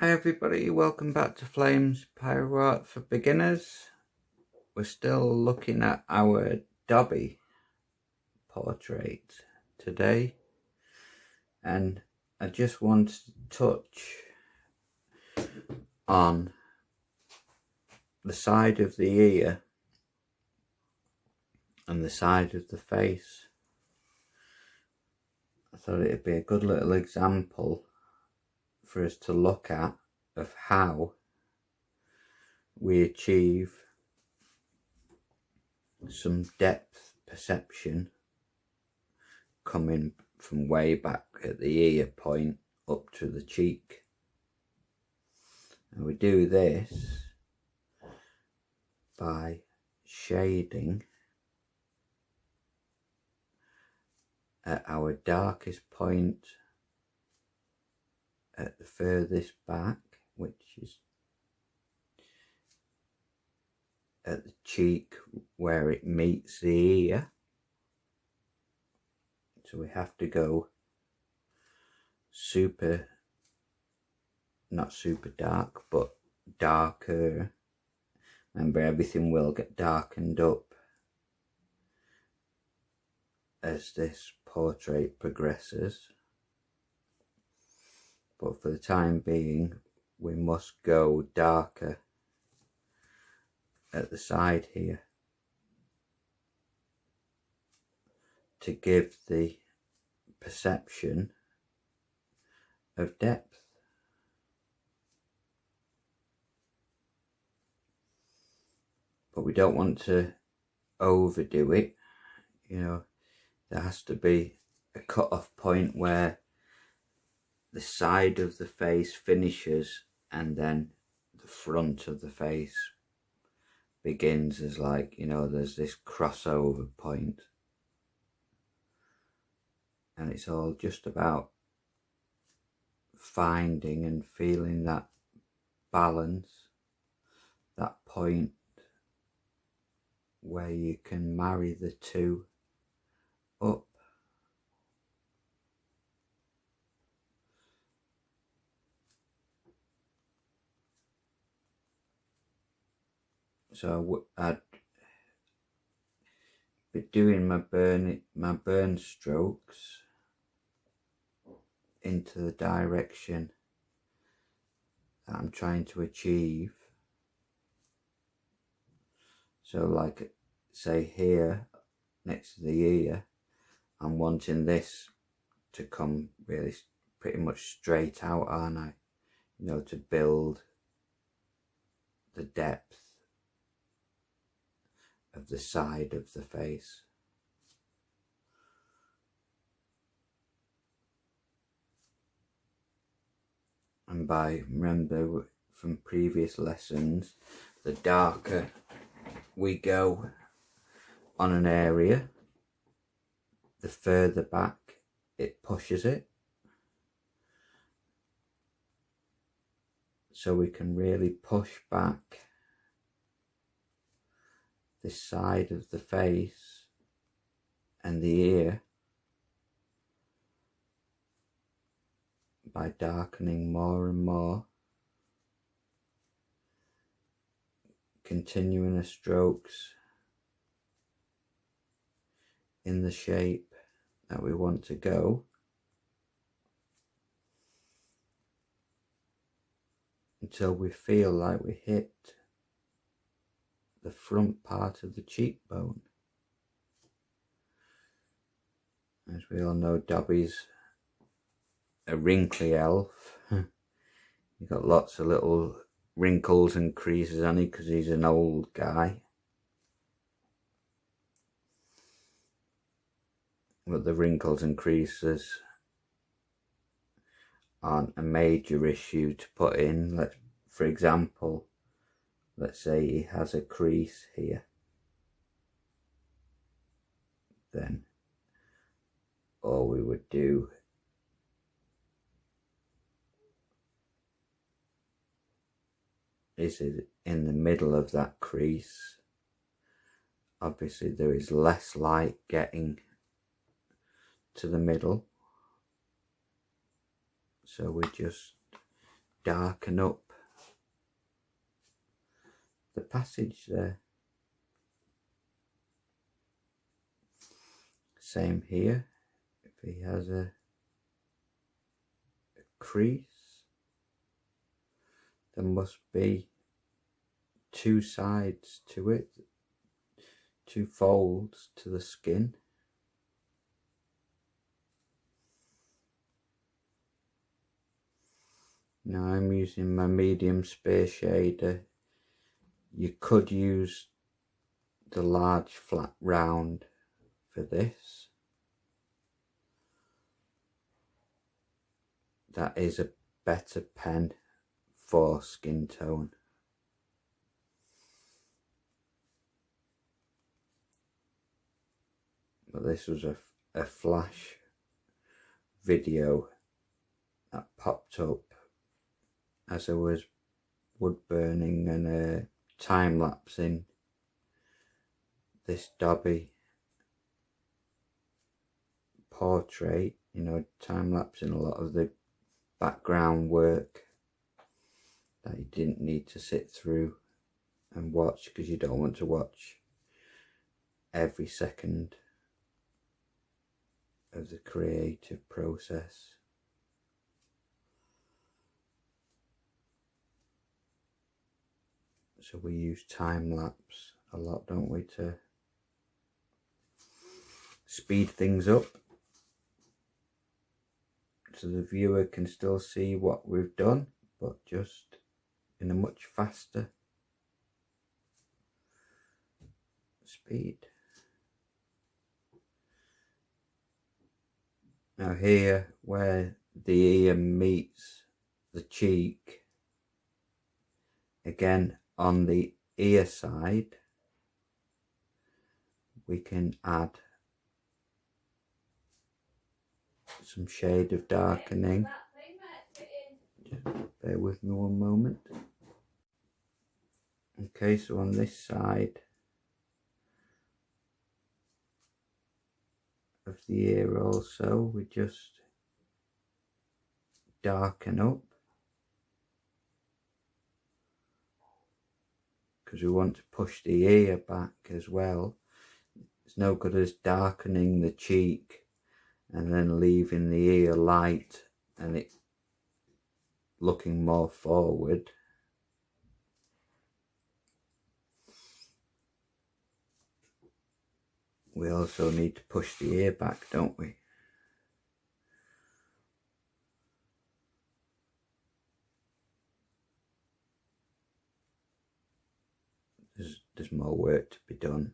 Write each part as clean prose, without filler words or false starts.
Hi everybody, welcome back to Flames Pyro Art for Beginners. We're still looking at our Dobby portrait today, and I just want to touch on the side of the ear and the side of the face. I thought it'd be a good little example for us to look at of how we achieve some depth perception coming from way back at the ear point up to the cheek. And we do this by shading at our darkest point at the furthest back, which is at the cheek where it meets the ear. So we have to go not super dark, but darker. Remember, everything will get darkened up as this portrait progresses. But for the time being, we must go darker at the side here to give the perception of depth. But we don't want to overdo it, there has to be a cut-off point where the side of the face finishes and then the front of the face begins as there's this crossover point. And it's all just about finding and feeling that balance, that point where you can marry the two up. So I'd be doing my burn strokes into the direction that I'm trying to achieve. So like say here next to the ear, I'm wanting this to come really pretty much straight out, aren't I? To build the depth of the side of the face. And remember from previous lessons, the darker we go on an area, the further back it pushes it. So we can really push back this side of the face and the ear by darkening more and more, continuing the strokes in the shape that we want to go, until we feel like we hit the front part of the cheekbone. As we all know, Dobby's a wrinkly elf. He's got lots of little wrinkles and creases on him because he's an old guy. But the wrinkles and creases aren't a major issue to put in. For example, let's say he has a crease here. Then all we would do is in the middle of that crease. Obviously there is less light getting to the middle, so we just darken up the passage there. Same here, if he has a crease, there must be two sides to it, two folds to the skin. Now I'm using my medium space shader. You could use the large flat round for this. That is a better pen for skin tone. But this was a flash video that popped up as I was wood burning and time lapsing this Dobby portrait, you know, time lapsing a lot of the background work that you didn't need to sit through and watch, because you don't want to watch every second of the creative process. So we use time lapse a lot, don't we, to speed things up so the viewer can still see what we've done, but just in a much faster speed. Now here, where the ear meets the cheek, again on the ear side, we can add some shade of darkening. Just bear with me one moment. Okay, so on this side of the ear also, we just darken up, because we want to push the ear back as well. It's no good as darkening the cheek and then leaving the ear light and it looking more forward. We also need to push the ear back, don't we? There's more work to be done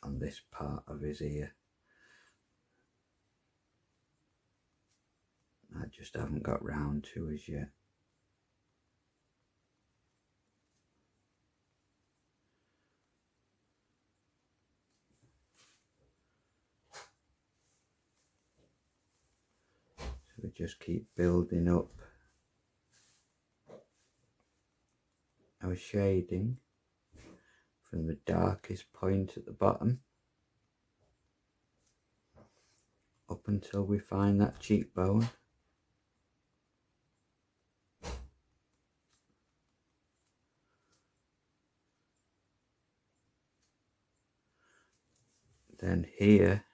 on this part of his ear. I just haven't got round to as yet. So we just keep building up our shading from the darkest point at the bottom up until we find that cheekbone. Then here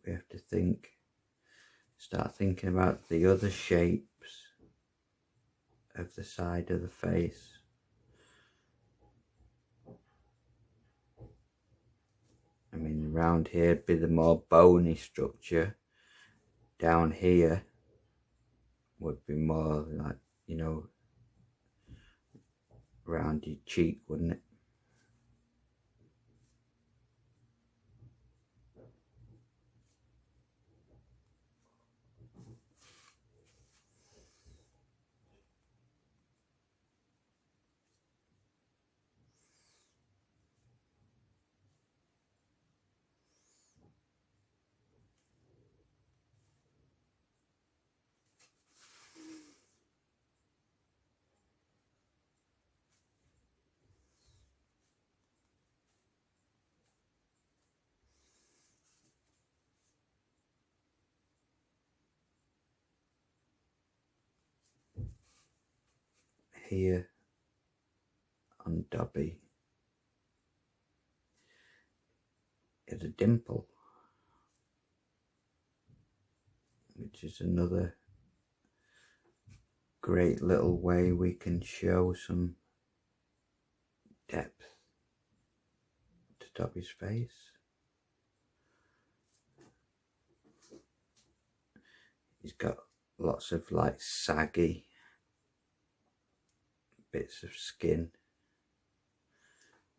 we have to start thinking about the other shapes of the side of the face. I mean, around here would be the more bony structure. Down here would be more like, you know, around your cheek, wouldn't it? here on Dobby is a dimple, which is another great little way we can show some depth to Dobby's face. He's got lots of like saggy bits of skin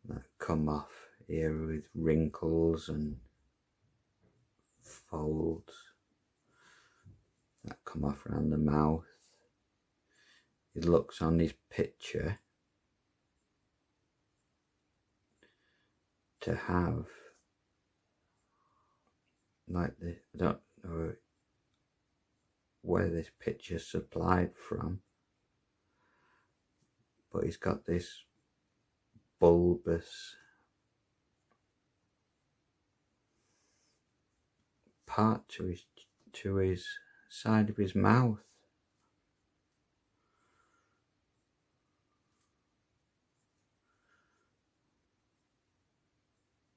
that come off here with wrinkles and folds that come off around the mouth. It looks on his picture to have like the, I don't know where this picture's supplied from, but he's got this bulbous part to his side of his mouth.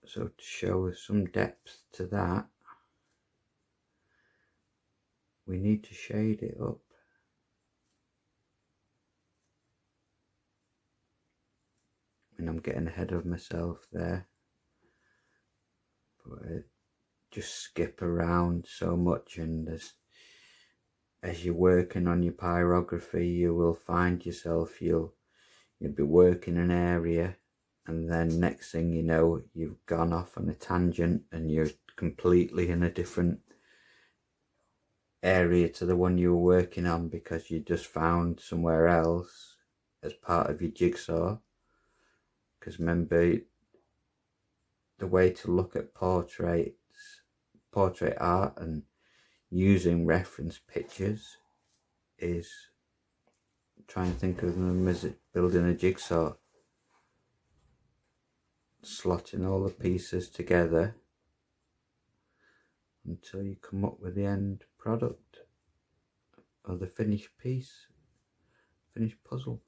So to show some depth to that, we need to shade it up. And I'm getting ahead of myself there, but I just skip around so much, and as you're working on your pyrography, you will find yourself, you'll be working an area, and then next thing you know, you've gone off on a tangent and you're completely in a different area to the one you were working on, because you just found somewhere else as part of your jigsaw. Because remember, the way to look at portrait art and using reference pictures is try and think of them as building a jigsaw, slotting all the pieces together until you come up with the end product or the finished piece, finished puzzle.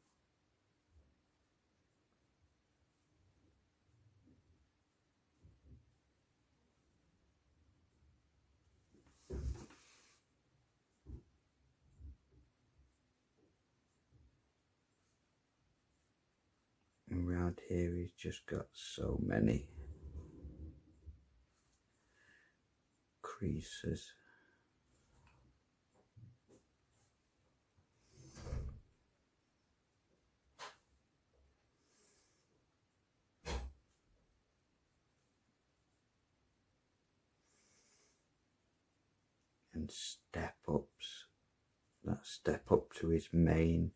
Around here he's just got so many creases. And step ups, that step up to his main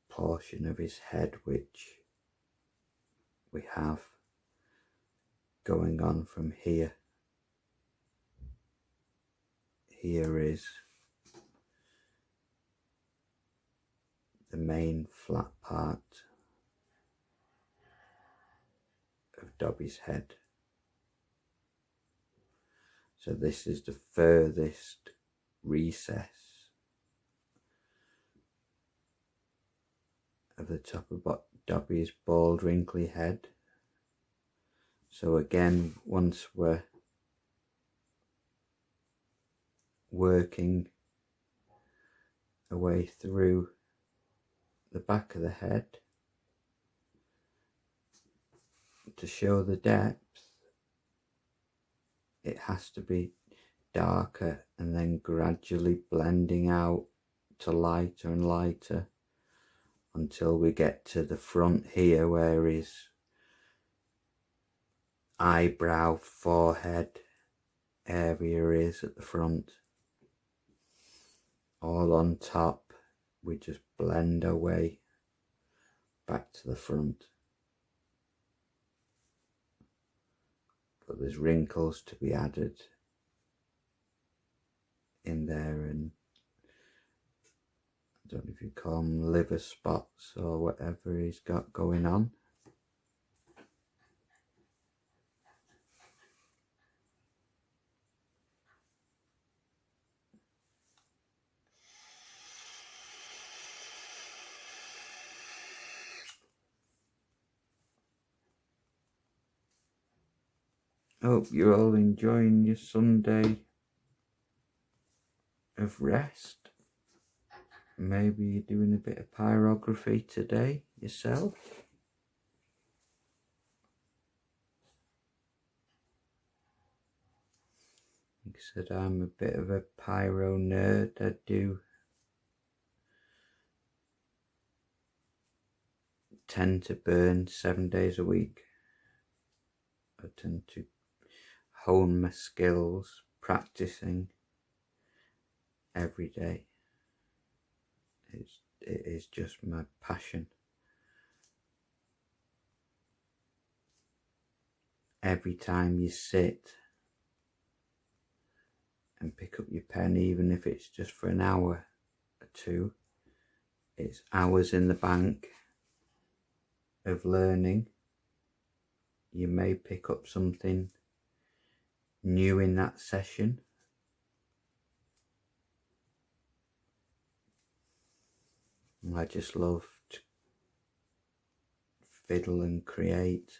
portion of his head, which we have going on from here. Here is the main flat part of Dobby's head. So this is the furthest recess of the top of Dobby's bald wrinkly head. So again, once we're working our way through the back of the head to show the depth, it has to be darker and then gradually blending out to lighter and lighter until we get to the front here, where his eyebrow, forehead area is at the front. All on top, we just blend our way back to the front. But there's wrinkles to be added in there, and I don't know if you call them liver spots or whatever he's got going on. Hope you're all enjoying your Sunday of rest. Maybe you're doing a bit of pyrography today yourself. Like I said, I'm a bit of a pyro nerd. I do tend to burn 7 days a week. I tend to hone my skills practicing every day. It is just my passion. Every time you sit and pick up your pen, even if it's just for an hour or two, it's hours in the bank of learning. You may pick up something new in that session. I just love to fiddle and create.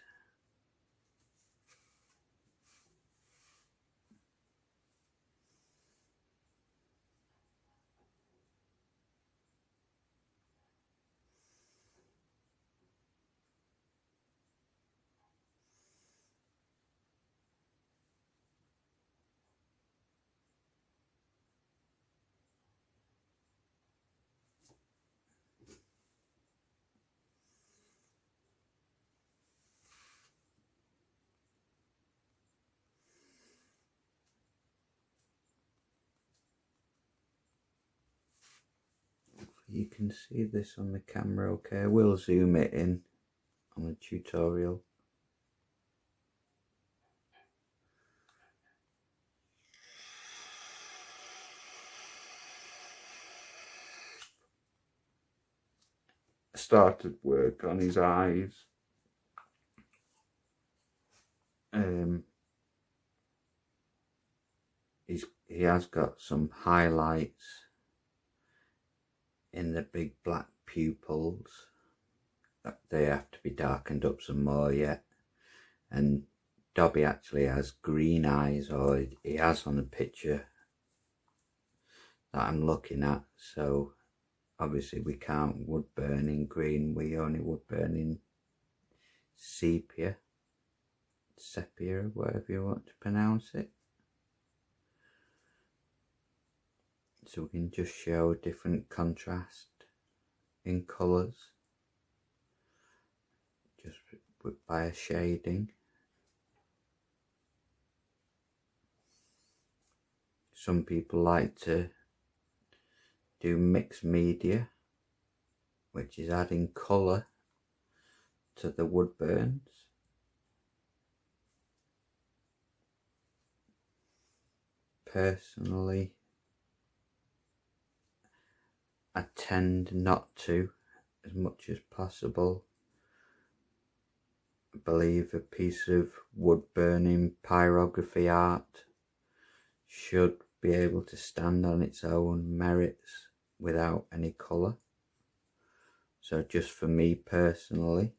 You can see this on the camera okay. I will zoom it in on the tutorial. I started work on his eyes. He has got some highlights in the big black pupils. They have to be darkened up some more yet. And Dobby actually has green eyes, or he has on the picture that I'm looking at. So obviously we can't wood burn in green, we only wood burn in sepia, whatever you want to pronounce it. So we can just show different contrast in colours, just by a shading. Some people like to do mixed media, which is adding colour to the wood burns. Personally, I tend not to, as much as possible. I believe a piece of wood burning pyrography art should be able to stand on its own merits without any colour. So just for me personally,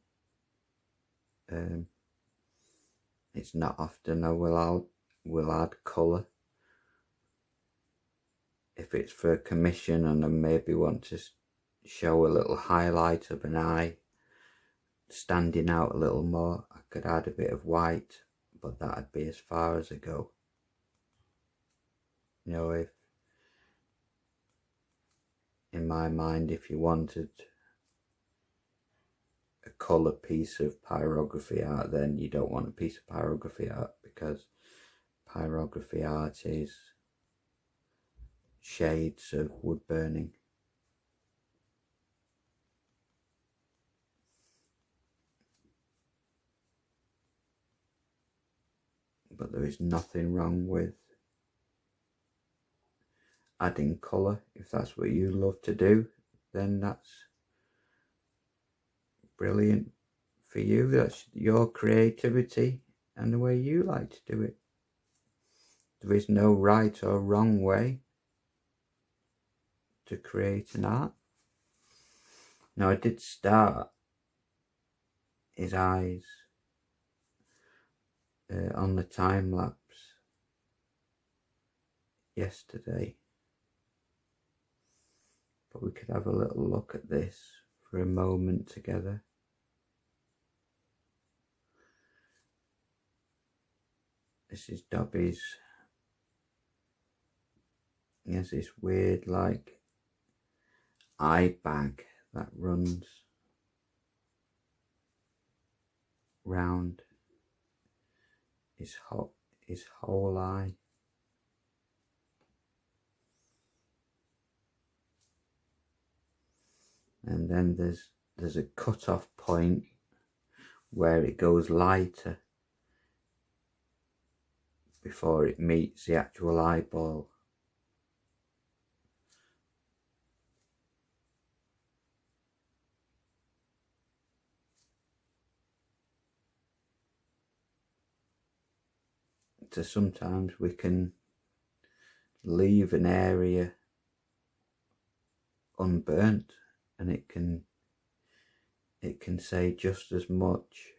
it's not often I will add colour. If it's for a commission and I maybe want to show a little highlight of an eye standing out a little more, I could add a bit of white, but that'd be as far as I go. You know, if in my mind, if you wanted a colour piece of pyrography art, then you don't want a piece of pyrography art, because pyrography art is shades of wood burning. But there is nothing wrong with adding colour. If that's what you love to do, then that's brilliant for you. That's your creativity and the way you like to do it. There is no right or wrong way to create an art. Now, I did start his eyes on the time lapse yesterday, but we could have a little look at this for a moment together. This is Dobby's. He has this weird like eye bag that runs round his whole eye. And then there's a cut-off point where it goes lighter before it meets the actual eyeball. So sometimes we can leave an area unburnt, and it can say just as much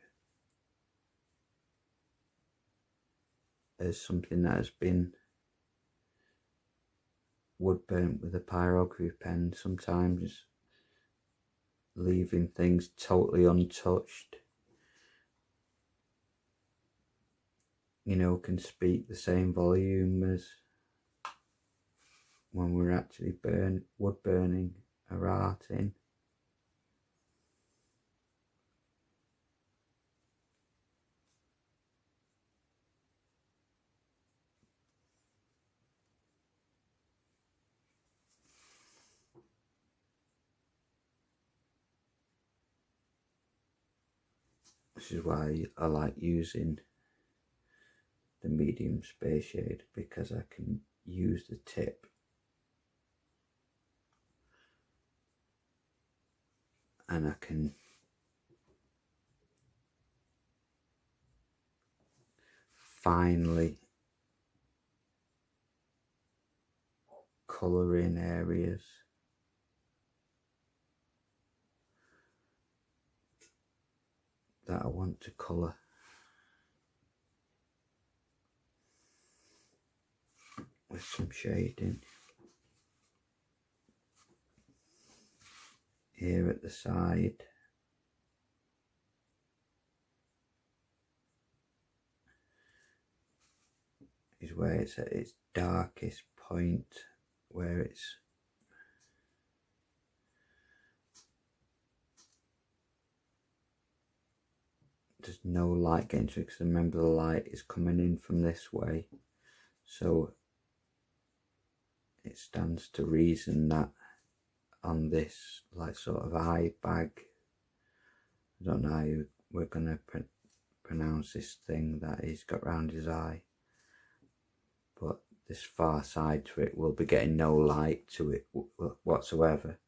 as something that has been wood burnt with a pyrography pen. Sometimes leaving things totally untouched, you know, can speak the same volume as when we're actually wood burning our art in. This is why I like using the medium space shade, because I can use the tip and I can finely colour in areas that I want to colour. With some shading here at the side. Is where it's at its darkest point, where there's no light getting to it, because remember the light is coming in from this way, so it stands to reason that on this like sort of eye bag, I don't know how we're gonna pronounce this thing that he's got round his eye, but this far side to it will be getting no light to it whatsoever,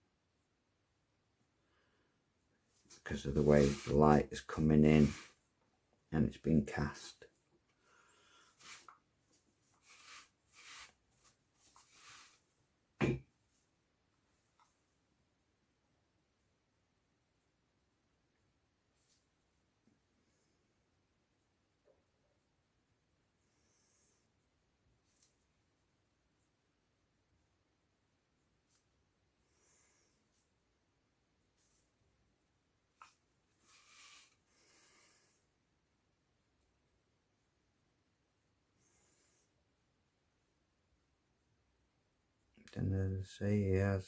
because of the way the light is coming in and it's been cast. And as I say, he has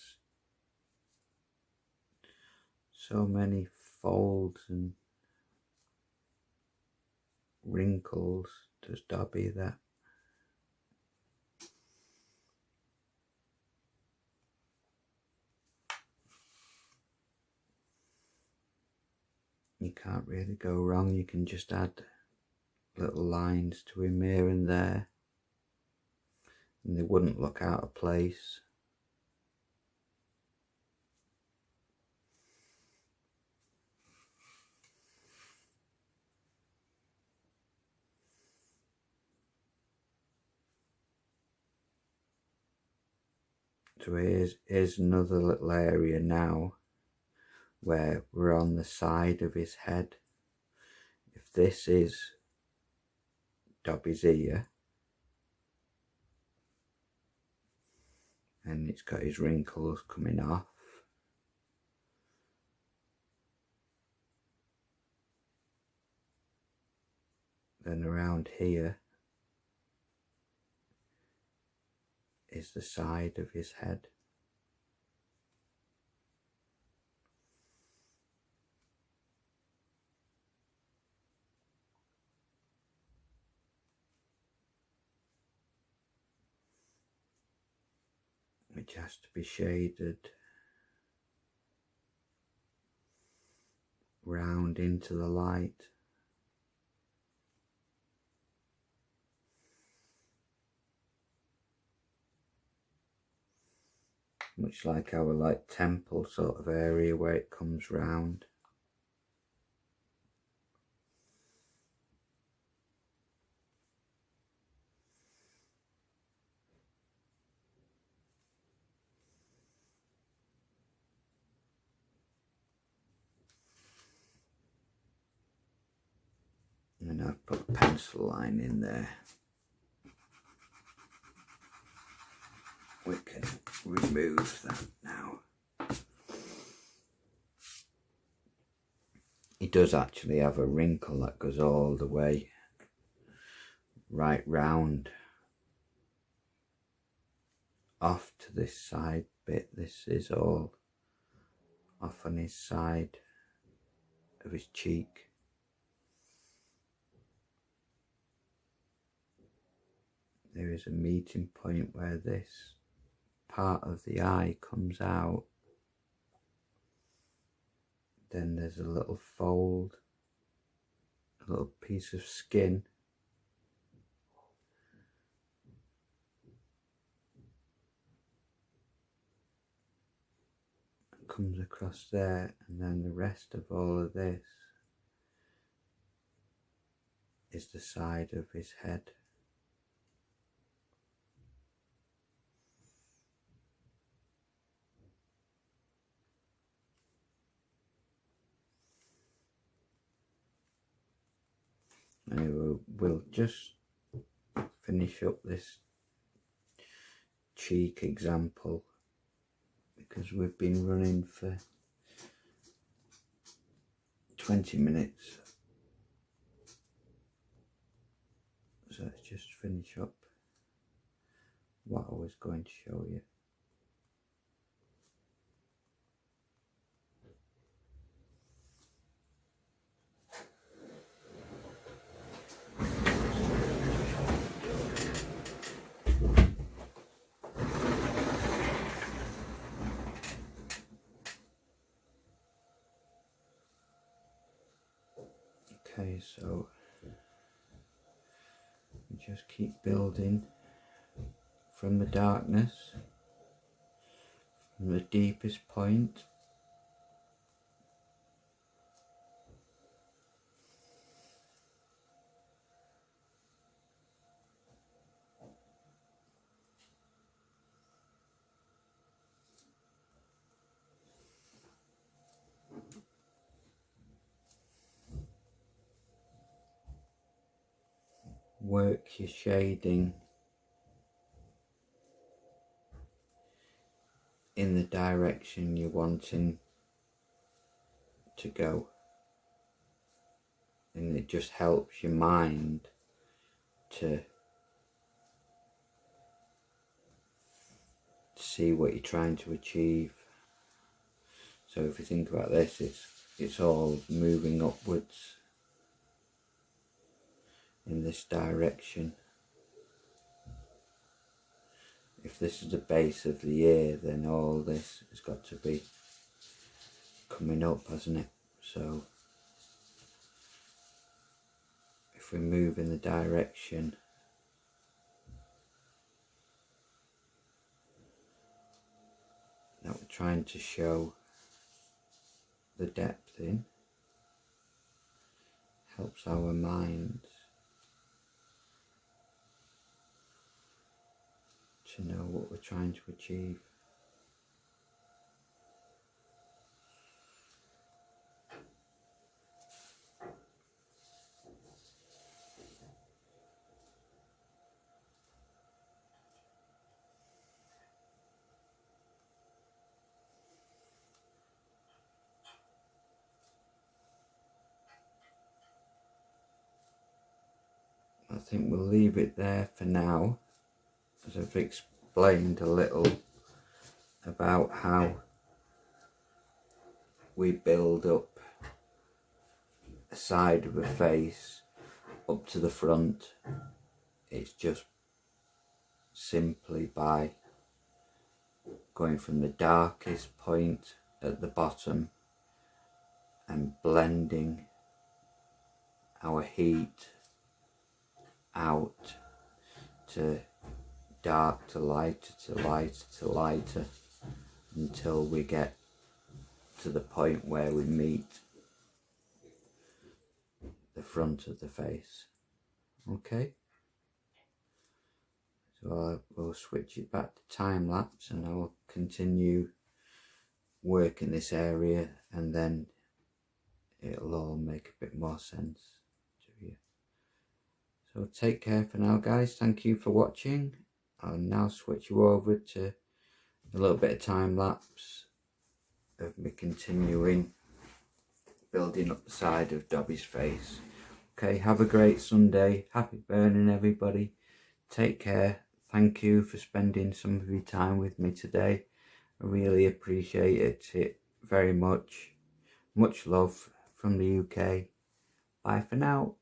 so many folds and wrinkles, does Dobby, that you can't really go wrong. You can just add little lines to him here and there, and they wouldn't look out of place. So here's another little area now where we're on the side of his head. If this is Dobby's ear, and it's got his wrinkles coming off. Then around here is the side of his head. Which has to be shaded round into the light. Much like our temple sort of area where it comes round. And I've put a pencil line in there. We can remove that now. He does actually have a wrinkle that goes all the way right round off to this side bit. This is all off on his side of his cheek. There is a meeting point where this part of the eye comes out. Then there's a little fold, a little piece of skin. That comes across there, and then the rest of all of this is the side of his head. Anyway, we'll just finish up this cheek example because we've been running for 20 minutes. So let's just finish up what I was going to show you. Okay, so we just keep building from the darkness, from the deepest point. Work your shading in the direction you're wanting to go, and it just helps your mind to see what you're trying to achieve. So if you think about this, it's all moving upwards in this direction. If this is the base of the ear, then all this has got to be coming up, hasn't it? So if we move in the direction that we're trying to show the depth in, helps our minds to know what we're trying to achieve. think we'll leave it there for now, as I've explained a little about how we build up a side of a face up to the front. It's just simply by going from the darkest point at the bottom and blending our heat out to dark to lighter to lighter to lighter until we get to the point where we meet the front of the face. Okay, so we'll switch it back to time lapse and I'll continue working this area, and then it'll all make a bit more sense to you. So take care for now, guys. Thank you for watching. I'll now switch you over to a little bit of time lapse of me continuing building up the side of Dobby's face. Okay, have a great Sunday. Happy burning, everybody. Take care. Thank you for spending some of your time with me today. I really appreciate it very much. Much love from the UK. Bye for now.